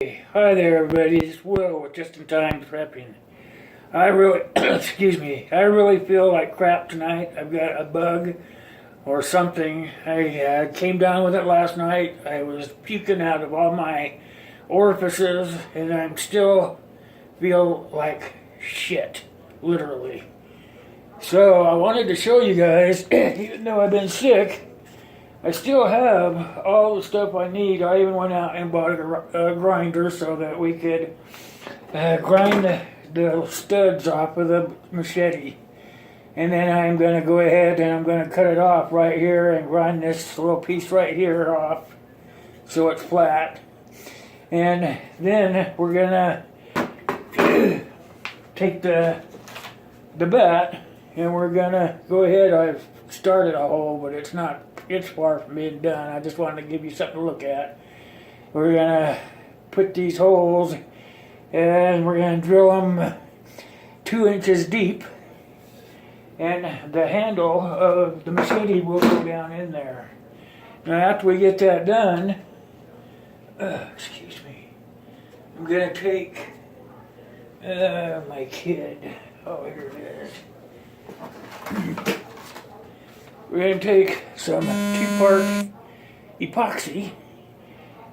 Hi there, everybody. It's Will with Just in Time Prepping. I really, excuse me, I really feel like crap tonight. I've got a bug or something. I came down with it last night. I was puking out of all my orifices, and I'm still feel like shit, literally. So I wanted to show you guys, even though I've been sick, I still have all the stuff I need. I even went out and bought a grinder so that we could grind the studs off of the machete. And then I'm going to go ahead and I'm going to cut it off right here and grind this little piece right here off so it's flat. And then we're going to take the bat and we're going to go ahead. I've started a hole, but it's far from being done. I just wanted to give you something to look at. We're gonna put these holes and we're gonna drill them 2 inches deep, and the handle of the machete will go down in there. Now after we get that done, excuse me, I'm gonna take my kid. Oh, here it is. We're going to take some 2-part epoxy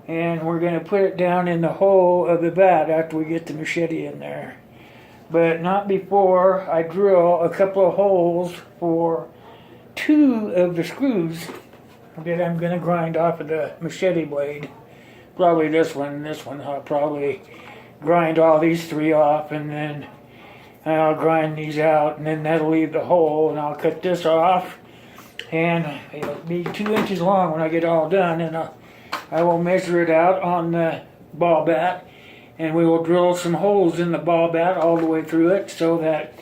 and we're going to put it down in the hole of the bat after we get the machete in there. But not before I drill a couple of holes for 2 of the screws that I'm going to grind off of the machete blade. Probably this one and this one. I'll probably grind all these 3 off, and then I'll grind these out, and then that'll leave the hole, and I'll cut this off. And it'll be 2 inches long when I get all done, and I will measure it out on the ball bat, and we will drill some holes in the ball bat all the way through it so that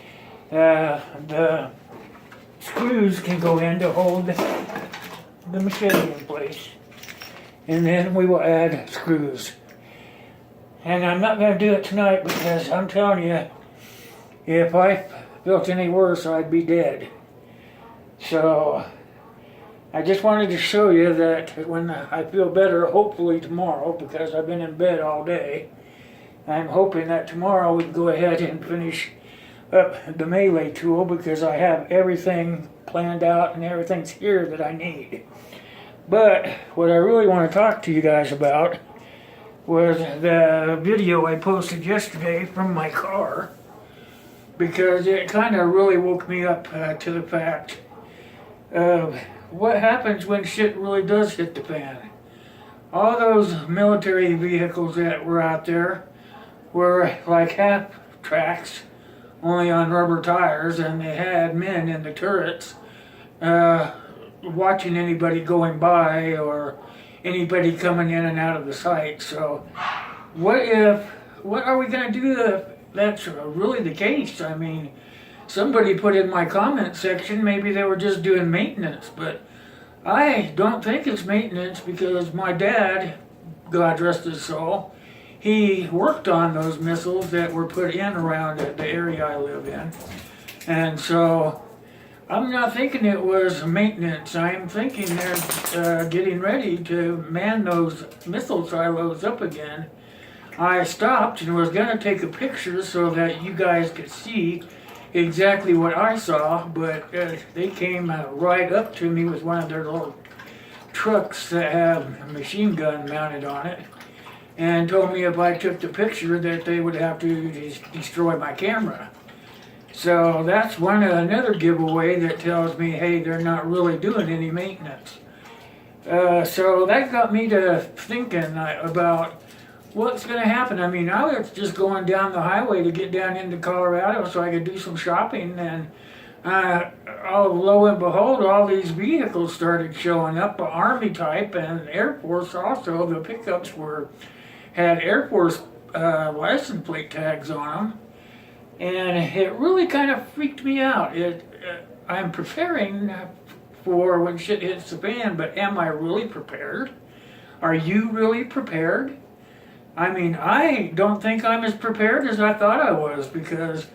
the screws can go in to hold the machete in place. And then we will add screws. And I'm not going to do it tonight because I'm telling you, if I felt any worse, I'd be dead. So I just wanted to show you that when I feel better, hopefully tomorrow, because I've been in bed all day, I'm hoping that tomorrow we can go ahead and finish up the melee tool, because I have everything planned out and everything's here that I need. But what I really want to talk to you guys about was the video I posted yesterday from my car, because it kind of really woke me up to the fact of what happens when shit really does hit the fan. All those military vehicles that were out there were like half tracks, only on rubber tires, and they had men in the turrets watching anybody going by or anybody coming in and out of the site. So what are we going to do if that's really the case? I mean, somebody put in my comment section maybe they were just doing maintenance, but I don't think it's maintenance, because my dad, God rest his soul, he worked on those missiles that were put in around the area I live in. And so I'm not thinking it was maintenance. I'm thinking they're getting ready to man those missile silos up again. I stopped and was going to take a picture so that you guys could see exactly what I saw, but they came right up to me with one of their little trucks that have a machine gun mounted on it, and told me if I took the picture that they would have to destroy my camera. So that's another giveaway that tells me, hey, they're not really doing any maintenance. So that got me to thinking about what's going to happen. I mean, I was just going down the highway to get down into Colorado so I could do some shopping, and lo and behold, all these vehicles started showing up, Army type and Air Force also. The pickups had Air Force license plate tags on them, and it really kind of freaked me out. I'm preparing for when shit hits the fan, but am I really prepared? Are you really prepared? I mean, I don't think I'm as prepared as I thought I was, because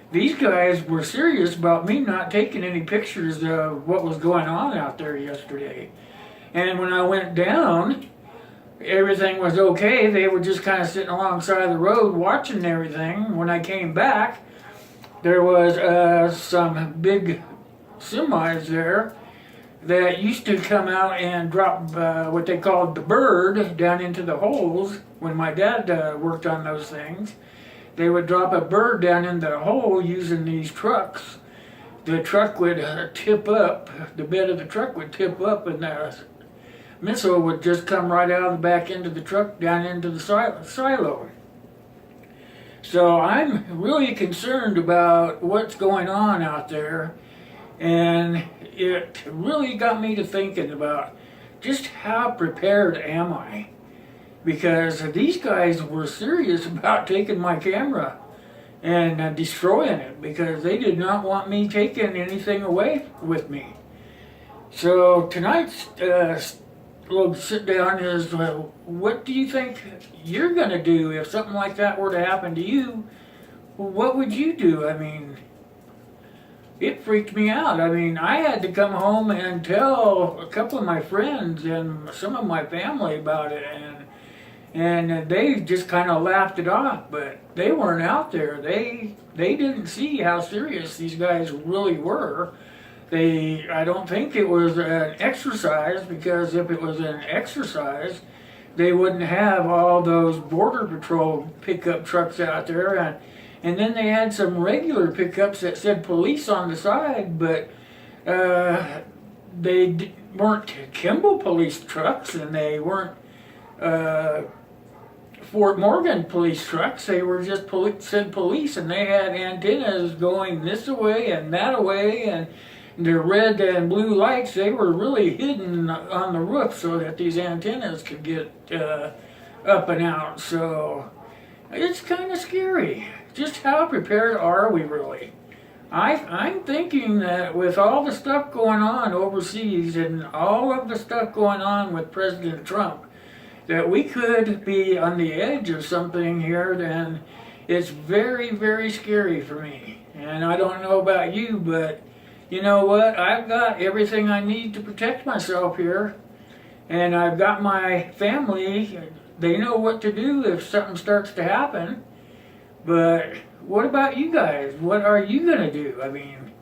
these guys were serious about me not taking any pictures of what was going on out there yesterday. And when I went down, everything was okay. They were just kind of sitting alongside the road watching everything. When I came back, there was some big semis there that used to come out and drop what they called the bird down into the holes. When my dad worked on those things, they would drop a bird down in the hole using these trucks. The truck would tip up, the bed of the truck would tip up, and the missile would just come right out of the back end of the truck down into the silo. So I'm really concerned about what's going on out there, and it really got me to thinking about just how prepared am I? Because these guys were serious about taking my camera and destroying it, because they did not want me taking anything away with me. So tonight's little sit down is, what do you think you're going to do if something like that were to happen to you? What would you do? I mean, it freaked me out. I mean, I had to come home and tell a couple of my friends and some of my family about it, and they just kind of laughed it off, but they weren't out there. They didn't see how serious these guys really were. I don't think it was an exercise, because if it was an exercise, they wouldn't have all those Border Patrol pickup trucks out there. And then they had some regular pickups that said police on the side, but they weren't Kimball police trucks, and they weren't Fort Morgan police trucks. They were just said police, and they had antennas going this way and that way, and the red and blue lights, they were really hidden on the roof so that these antennas could get up and out. So it's kind of scary. Just how prepared are we really? I'm thinking that with all the stuff going on overseas and all of the stuff going on with President Trump, that we could be on the edge of something here. Then it's very, very scary for me. And I don't know about you, but you know what? I've got everything I need to protect myself here. And I've got my family. They know what to do if something starts to happen. But what about you guys? What are you going to do? I mean,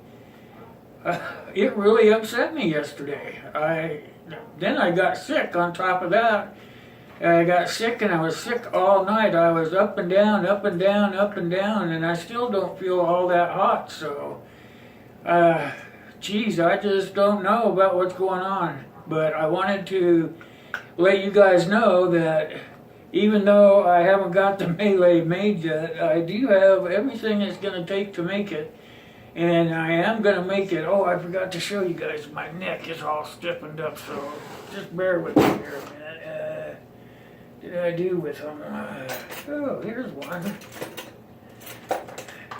it really upset me yesterday. Then I got sick on top of that. I got sick, and I was sick all night. I was up and down, up and down, up and down, and I still don't feel all that hot. So, geez, I just don't know about what's going on. But I wanted to let you guys know that even though I haven't got the melee made yet, I do have everything it's going to take to make it. And I am going to make it. Oh, I forgot to show you guys. My neck is all stiffened up, so just bear with me here a minute. What did I do with them? Oh, here's one.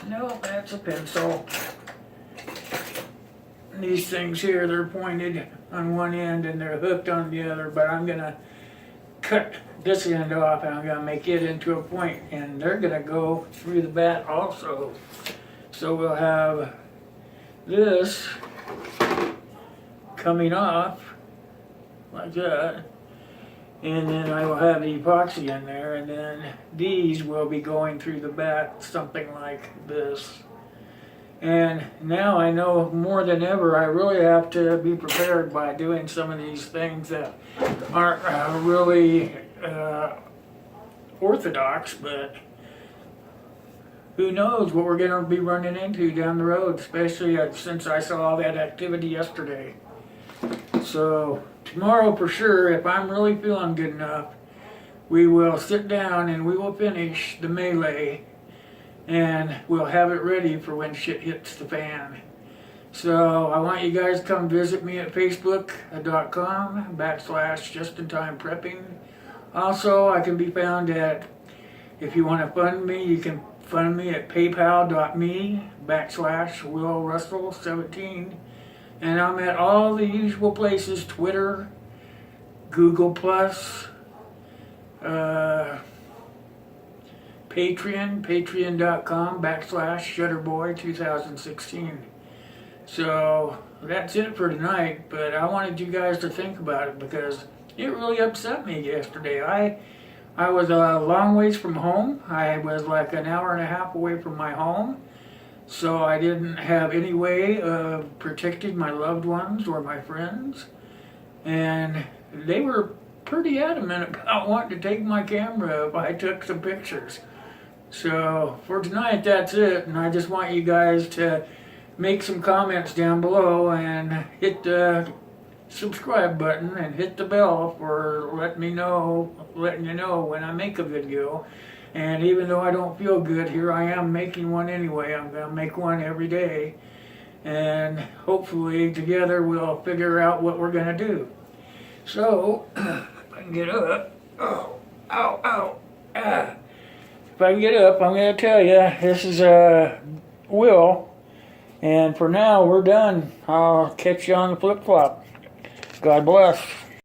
No, that's a pencil. These things here, they're pointed on one end and they're hooked on the other, but I'm going to cut this end off and I'm going to make it into a point, and they're going to go through the bat also. So we'll have this coming off like that, and then I will have the epoxy in there, and then these will be going through the bat something like this. And now I know more than ever I really have to be prepared by doing some of these things that aren't really orthodox, but who knows what we're going to be running into down the road, especially since I saw all that activity yesterday. So tomorrow for sure, if I'm really feeling good enough, we will sit down and we will finish the melee, and we'll have it ready for when shit hits the fan. So I want you guys to come visit me at facebook.com/justintimeprepping. Also, I can be found at, if you want to fund me, you can fund me at paypal.me/willrussell17. And I'm at all the usual places: Twitter, Google+, Patreon, patreon.com/Shutterboy2016. So that's it for tonight, but I wanted you guys to think about it, because it really upset me yesterday. I was a long ways from home. I was like an hour and a half away from my home. So I didn't have any way of protecting my loved ones or my friends. And they were pretty adamant about wanting to take my camera if I took some pictures. So for tonight, that's it. And I just want you guys to make some comments down below and hit the subscribe button and hit the bell for letting you know when I make a video. And even though I don't feel good, here I am making one anyway. I'm going to make one every day. And hopefully together we'll figure out what we're going to do. So, if I can get up. Oh, ow, ow, ah. If I can get up, I'm going to tell you, this is Will. And for now, we're done. I'll catch you on the flip-flop. God bless.